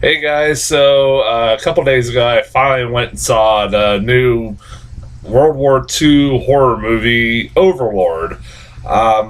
Hey guys, so a couple days ago, I finally went and saw the new World War II horror movie, Overlord.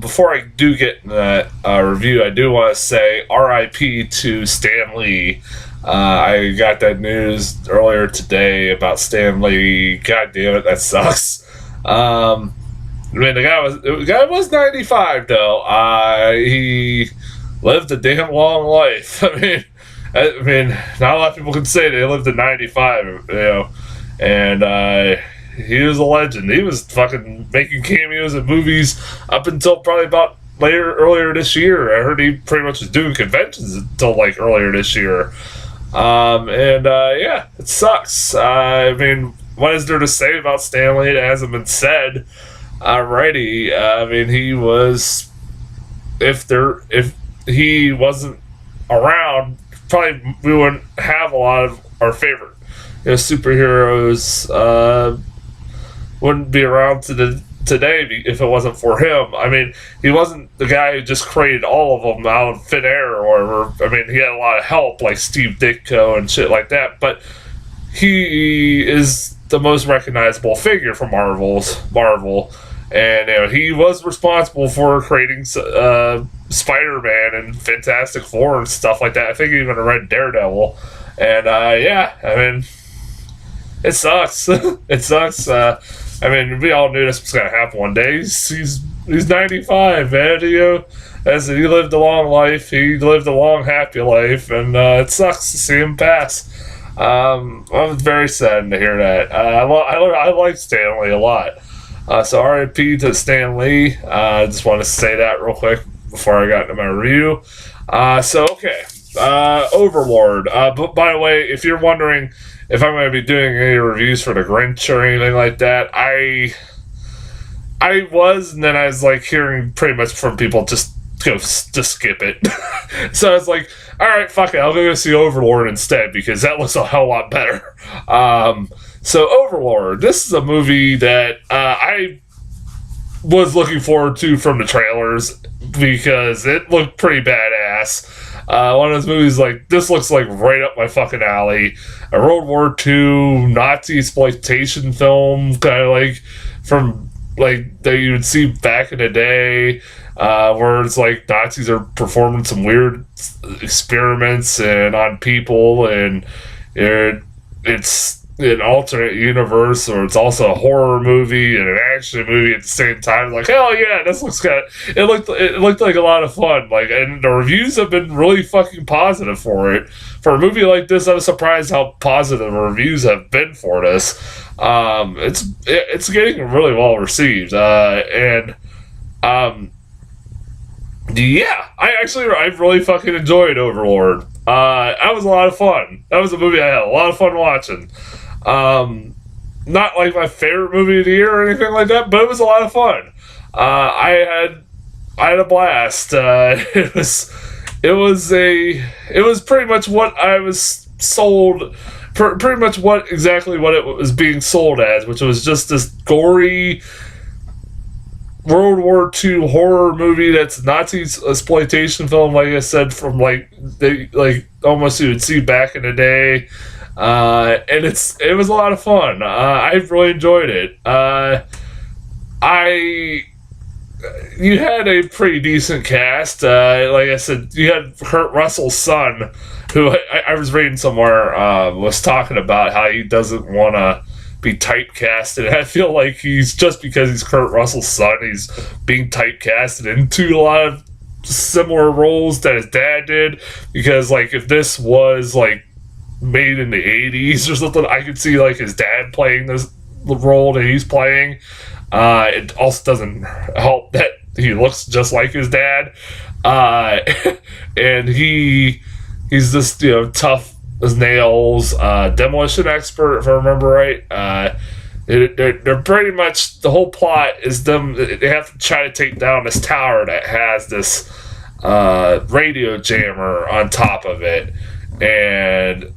Before I do get in that review, I do want to say RIP to Stan Lee. I got that news earlier today about Stan Lee. God damn it, that sucks. I mean, the guy was 95 though. He lived a damn long life. I mean, not a lot of people can say they lived to 95, and he was a legend. He was fucking making cameos in movies up until probably about earlier this year. I heard he pretty much was doing conventions until like earlier this year. Yeah, it sucks. I mean, what is there to say about Stanley that hasn't been said already? I mean, he was if he wasn't around, probably we wouldn't have a lot of our favorite superheroes. Wouldn't be around today if it wasn't for him. I mean, he wasn't the guy who just created all of them out of thin air or whatever. I mean, he had a lot of help like Steve Ditko and shit like that. But he is the most recognizable figure from Marvel, and he was responsible for creating Spider-Man and Fantastic Four and stuff like that. I think he even read Daredevil, and yeah, I mean, it sucks. It sucks. I mean, we all knew this was gonna happen one day. He's 95, man. As he lived a long life, he lived a long, happy life, and it sucks to see him pass. I was very sad to hear that. I like Stan Lee a lot. So RIP to Stan Lee. I just want to say that real quick before I got into my review. Okay. Overlord. But by the way, if you're wondering if I'm going to be doing any reviews for the Grinch or anything like that, I was, and then I was like hearing pretty much from people just skip it. So I was like, all right, fuck it, I'll go see Overlord instead because that looks a hell lot better. So Overlord, this is a movie that I was looking forward to from the trailers because it looked pretty badass. One of those movies like this looks like right up my fucking alley. A World War II Nazi exploitation film, kind of like from like that you would see back in the day, where it's like Nazis are performing some weird experiments and on people, and it's an alternate universe, or it's also a horror movie and an action movie at the same time. Like, hell yeah, this looks kind of. It looked like a lot of fun. Like, and the reviews have been really fucking positive for it. For a movie like this, I was surprised how positive the reviews have been for this. It's getting really well received, and yeah, I really fucking enjoyed Overlord. That was a lot of fun. That was a movie I had a lot of fun watching. Not like my favorite movie of the year or anything like that, but it was a lot of fun. I had a blast. It was pretty much what I was sold. Pretty much exactly what it was being sold as, which was just this gory World War II horror movie that's Nazi exploitation film, like I said, from like they like almost you would see back in the day, and it was a lot of fun. I really enjoyed it. I You had a pretty decent cast. Like I said, you had Kurt Russell's son, who I was reading somewhere was talking about how he doesn't want to be typecasted. And I feel like he's just because he's Kurt Russell's son, he's being typecasted into a lot of similar roles that his dad did. Because like if this was like made in the 80s or something, I could see like his dad playing this the role that he's playing. It also doesn't help that he looks just like his dad, and he's this tough as nails, demolition expert if I remember right. They're pretty much the whole plot is them. They have to try to take down this tower that has this radio jammer on top of it, and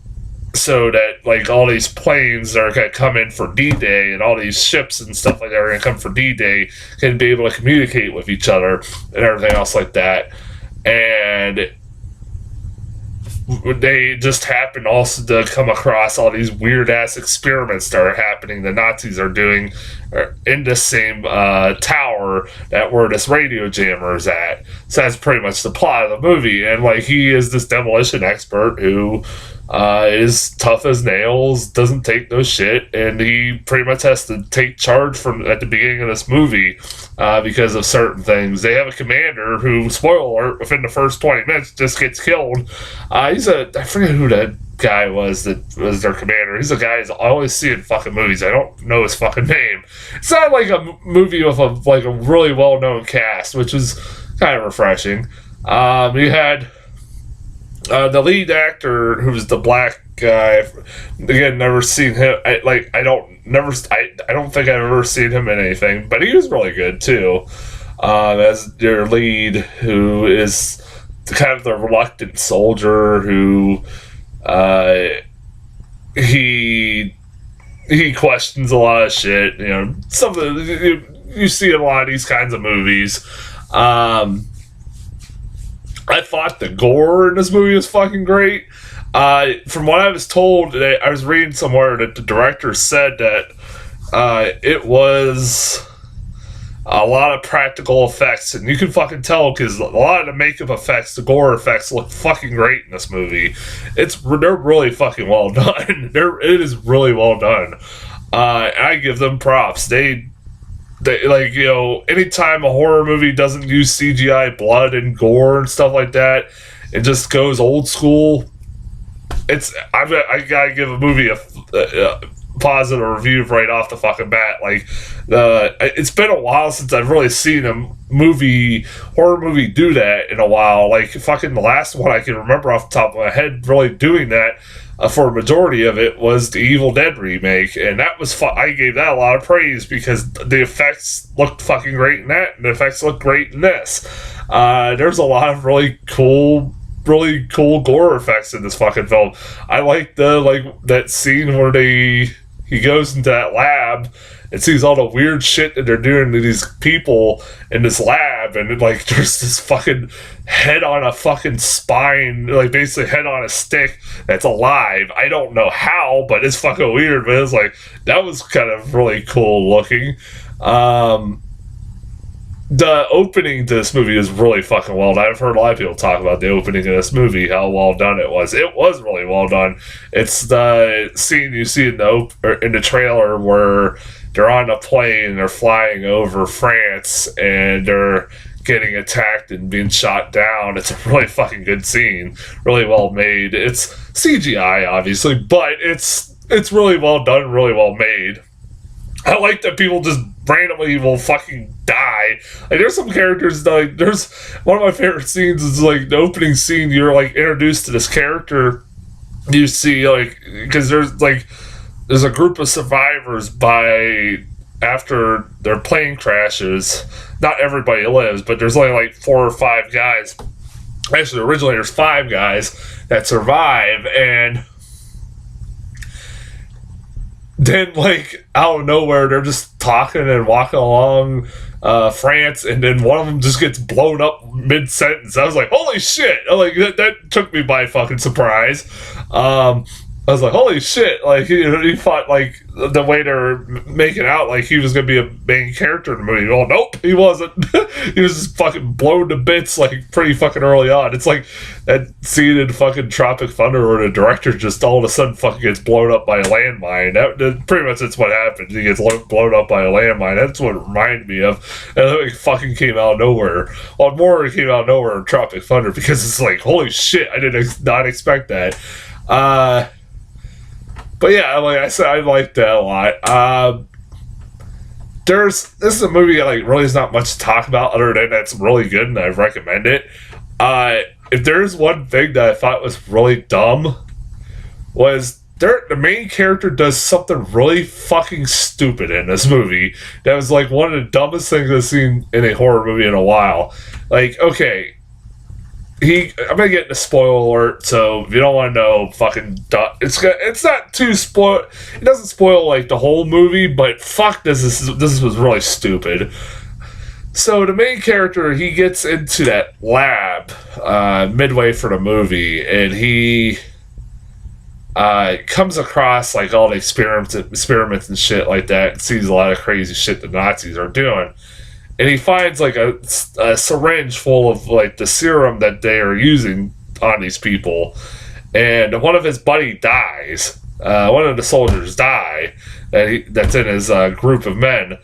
so that like all these planes are going to come in for D-Day and all these ships and stuff like that are going to come for D-Day can be able to communicate with each other and everything else like that. And they just happen also to come across all these weird ass experiments that are happening. The Nazis are doing in the same tower that where this radio jammer is at. So that's pretty much the plot of the movie. And like he is this demolition expert who is tough as nails, doesn't take no shit, and he pretty much has to take charge from at the beginning of this movie because of certain things. They have a commander who, spoiler alert, within the first 20 minutes just gets killed. I forget who that guy was that was their commander. He's a guy I always see in fucking movies. I don't know his fucking name. It's not like a movie with a really well known cast, which was kind of refreshing. You had the lead actor, who's the black guy. Again, never seen him. I don't think I've ever seen him in anything, but he was really good too. As your lead, who is kind of the reluctant soldier who he questions a lot of shit. You know, something you see in a lot of these kinds of movies. I thought the gore in this movie was fucking great. From what I was told, I was reading somewhere that the director said that it was a lot of practical effects, and you can fucking tell because a lot of the makeup effects, the gore effects, look fucking great in this movie. They're really fucking well done. It is really well done. I give them props. They like, you know, anytime a horror movie doesn't use CGI blood and gore and stuff like that, it just goes old school. I gotta give a movie a positive review right off the fucking bat. Like, it's been a while since I've really seen a horror movie do that in a while. Like, fucking the last one I can remember off the top of my head really doing that for a majority of it was the Evil Dead remake, and that was I gave that a lot of praise because the effects looked fucking great in that, and the effects look great in this. There's a lot of really cool gore effects in this fucking film. I like that scene where he goes into that lab and sees all the weird shit that they're doing to these people in this lab, and like there's this fucking head on a fucking spine, like basically head on a stick that's alive. I don't know how, but it's fucking weird, but it's like that was kind of really cool looking. The opening to this movie is really fucking well done. I've heard a lot of people talk about the opening of this movie, how well done it was. It was really well done. It's the scene you see in the trailer where they're on a plane and they're flying over France and they're getting attacked and being shot down. It's a really fucking good scene. Really well made. It's CGI, obviously, but it's really well done, really well made. I like that people just randomly will fucking die. Like, there's some characters, like, there's one of my favorite scenes is, like, the opening scene, you're, like, introduced to this character, you see, like, because there's a group of survivors after their plane crashes. Not everybody lives, but there's only, like, 4 or 5 guys. Actually, originally there's 5 guys that survive, and then, like, out of nowhere, they're just talking and walking along France, and then one of them just gets blown up mid-sentence. I was like, holy shit! Like, that took me by fucking surprise. I was like, holy shit! Like, he thought, like, the way they're making out, like, he was gonna be a main character in the movie. Well, nope, he wasn't. He was just fucking blown to bits, like, pretty fucking early on. It's like that scene in fucking Tropic Thunder where the director just all of a sudden fucking gets blown up by a landmine. That pretty much that's what happened. He gets blown up by a landmine. That's what it reminded me of. And then it fucking came out of nowhere. Well, more came out of nowhere in Tropic Thunder because it's like, holy shit, I did not expect that. But yeah, like I said, I liked that a lot. This is a movie that, like, really there's not much to talk about other than that's really good and I recommend it. If there's one thing that I thought was really dumb, was the main character does something really fucking stupid in this movie. That was like one of the dumbest things I've seen in a horror movie in a while. Like, okay, I'm gonna get into spoiler alert, so if you don't want to know, fucking, it's not too spoil. It doesn't spoil like the whole movie, but fuck, this was really stupid. So the main character, he gets into that lab midway for the movie, and he comes across like all the experiments and shit like that, and sees a lot of crazy shit the Nazis are doing. And he finds like a syringe full of like the serum that they are using on these people, and one of his buddy dies. One of the soldiers die that's in his group of men,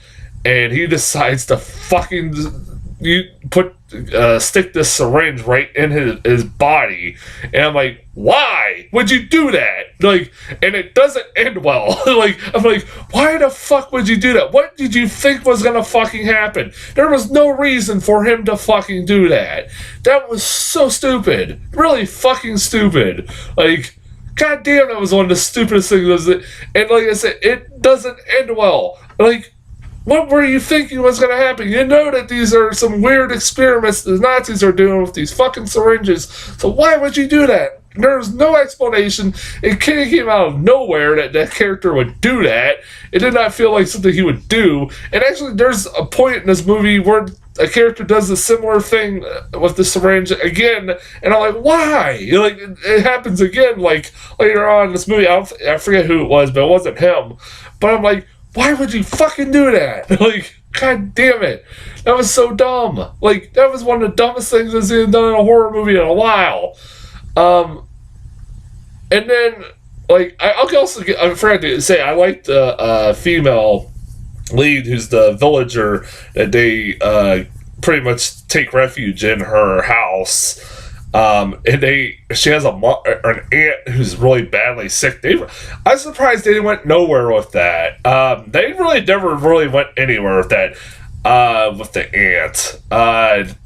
and he decides to fucking stick this syringe right in his body. And I'm like, why would you do that? Like, and it doesn't end well. Like, I'm like, why the fuck would you do that? What did you think was gonna fucking happen? There was no reason for him to fucking do that. That was so stupid. Really fucking stupid. Like, god damn, that was one of the stupidest things. And like I said, it doesn't end well. Like, what were you thinking was going to happen? You know that these are some weird experiments the Nazis are doing with these fucking syringes. So why would you do that? There's no explanation. It came out of nowhere that character would do that. It did not feel like something he would do. And actually, there's a point in this movie where a character does a similar thing with the syringe again, and I'm like, why? Like, it happens again, like, later on in this movie. I forget who it was, but it wasn't him. But I'm like, why would you fucking do that? Like, god damn it. That was so dumb. Like, that was one of the dumbest things I've seen done in a horror movie in a while. And then, like, I forgot to say, I like the she lead, who's the villager that they pretty much take refuge in her house. And she has an aunt who's really badly sick. I'm surprised they went nowhere with that. They really never really went anywhere with that. With the aunt,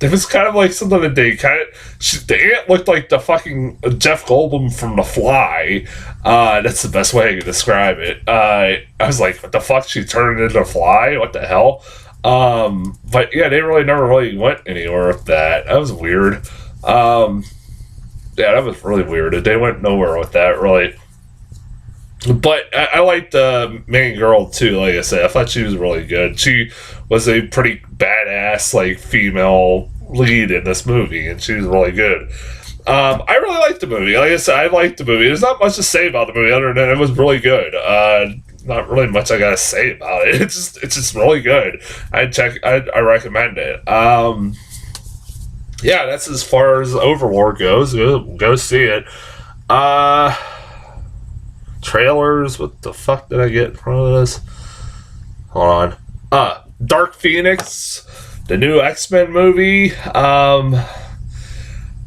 it was kind of like something that they the aunt looked like the fucking Jeff Goldblum from The Fly. That's the best way I can describe it. I was like, what the fuck? She turned into a fly? What the hell? But yeah, they really never really went anywhere with that. That was weird. Yeah, that was really weird. They went nowhere with that, really. But I liked the main girl too. Like I said, I thought she was really good. She was a pretty badass, like, female lead in this movie, and she was really good. I really liked the movie. Like I said, I liked the movie. There's not much to say about the movie other than it was really good. Not really much I gotta say about it. It's just really good. I recommend it. Yeah, that's as far as Overlord goes. Go see it. Trailers. What the fuck did I get in front of this? Hold on. Dark Phoenix, the new X-Men movie.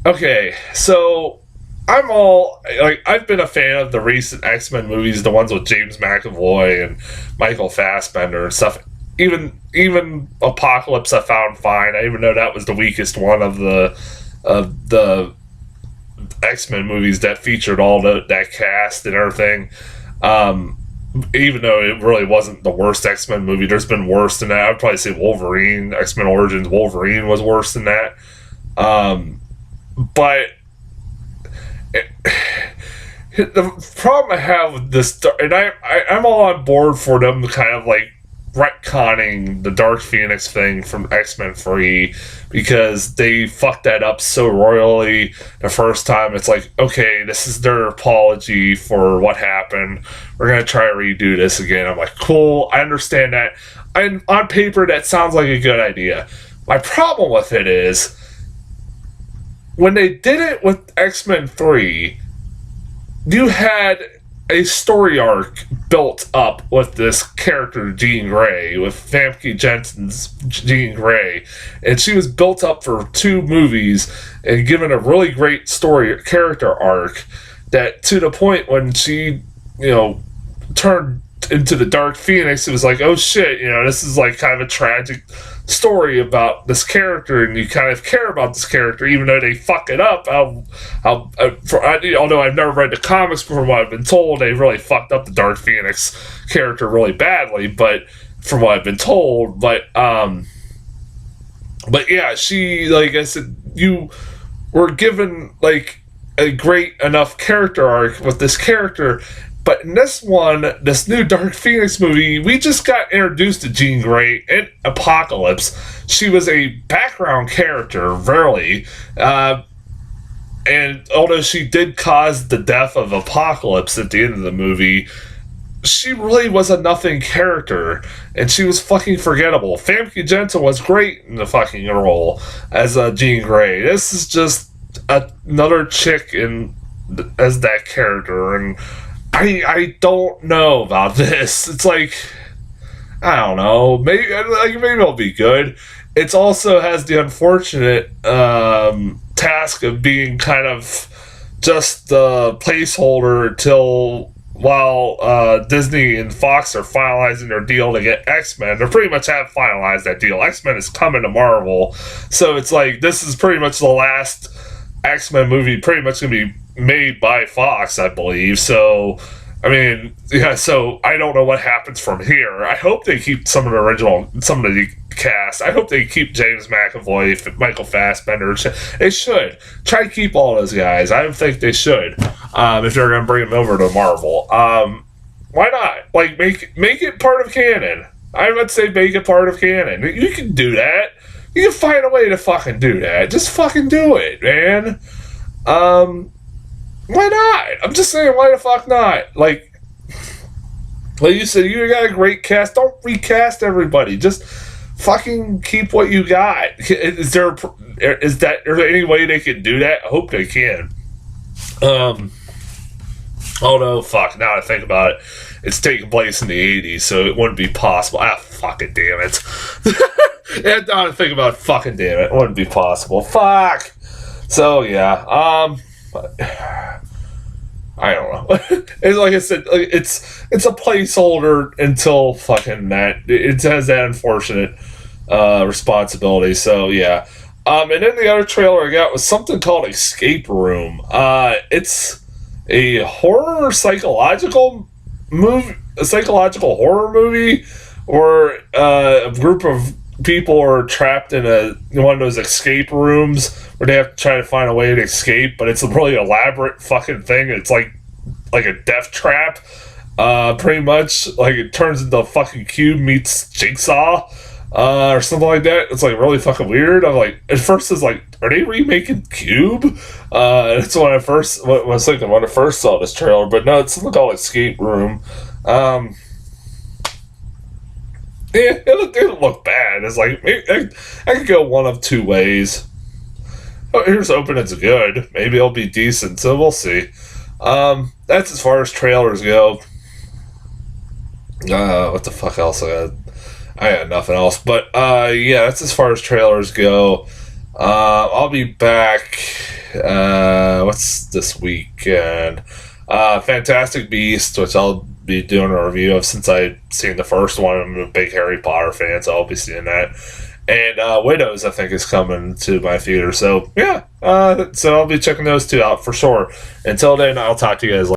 Okay, so I've been a fan of the recent X-Men movies, the ones with James McAvoy and Michael Fassbender and stuff. Even Apocalypse I found fine. I even know that was the weakest one of the X-Men movies that featured all that cast and everything. Even though it really wasn't the worst X-Men movie, there's been worse than that. I'd probably say Wolverine, X-Men Origins Wolverine was worse than that. But the problem I have with this, and I'm all on board for them kind of like retconning the Dark Phoenix thing from X-Men 3, because they fucked that up so royally the first time. It's like, okay, this is their apology for what happened. We're going to try to redo this again. I'm like, cool, I understand that. And on paper, that sounds like a good idea. My problem with it is, when they did it with X-Men 3, you had a story arc built up with this character, Jean Grey, with Famke Janssen's Jean Grey, and she was built up for 2 movies and given a really great story character arc, that to the point when she, turned into the Dark Phoenix, it was like, oh shit, this is like kind of a tragic story about this character, and you kind of care about this character, even though they fuck it up. Although I've never read the comics, from what I've been told, they really fucked up the Dark Phoenix character really badly. But from what I've been told, but yeah, she, like I said, you were given like a great enough character arc with this character, But in this one, this new Dark Phoenix movie, we just got introduced to Jean Grey in Apocalypse. She was a background character, really. And although she did cause the death of Apocalypse at the end of the movie, she really was a nothing character, and she was fucking forgettable. Famke Janssen was great in the fucking role as Jean Grey. This is just another chick as that character, and I don't know about this. It's like, I don't know. Maybe it'll be good. It also has the unfortunate task of being kind of just the placeholder until while Disney and Fox are finalizing their deal to get X-Men. They pretty much have finalized that deal. X-Men is coming to Marvel, so it's like this is pretty much the last X-Men movie pretty much going to be made by Fox, I believe. So, I mean, yeah, so I don't know what happens from here. I hope they keep some of the cast. I hope they keep James McAvoy, Michael Fassbender. They should. Try to keep all those guys. I think they should, if they're going to bring them over to Marvel. Why not? Like, make it part of canon. I would say make it part of canon. You can do that. You can find a way to fucking do that. Just fucking do it, man. Why not? I'm just saying, why the fuck not? Like you said, you got a great cast. Don't recast everybody. Just fucking keep what you got. Is there any way they can do that? I hope they can. Although, fuck, now I think about it, it's taking place in the 80s, so it wouldn't be possible. Fuck it, damn it. Yeah, now I think about it, fucking damn it wouldn't be possible. Fuck. So, yeah, I don't know. It's like I said, it's a placeholder until fucking that. It has that unfortunate responsibility. So yeah. And then the other trailer I got was something called Escape Room. It's a horror psychological horror movie where a group of people are trapped in one of those escape rooms where they have to try to find a way to escape, but it's a really elaborate fucking thing. It's like a death trap, pretty much. Like it turns into a fucking Cube meets Jigsaw, or something like that. It's like really fucking weird. I'm like, at first it's like, are they remaking Cube? That's what I was thinking when I first saw this trailer, but no, it's something called Escape Room. Yeah, it didn't look bad. It's like, I could go one of two ways. Oh, here's hoping it's good. Maybe it'll be decent, so we'll see. That's as far as trailers go. What the fuck else I got nothing else. But, yeah, that's as far as trailers go. I'll be back, what's this weekend? Fantastic Beasts, which I'll be doing a review of since I've seen the first one. I'm a big Harry Potter fan, so I'll be seeing that. And Widows, I think, is coming to my theater. So, yeah. So I'll be checking those two out for sure. Until then, I'll talk to you guys later.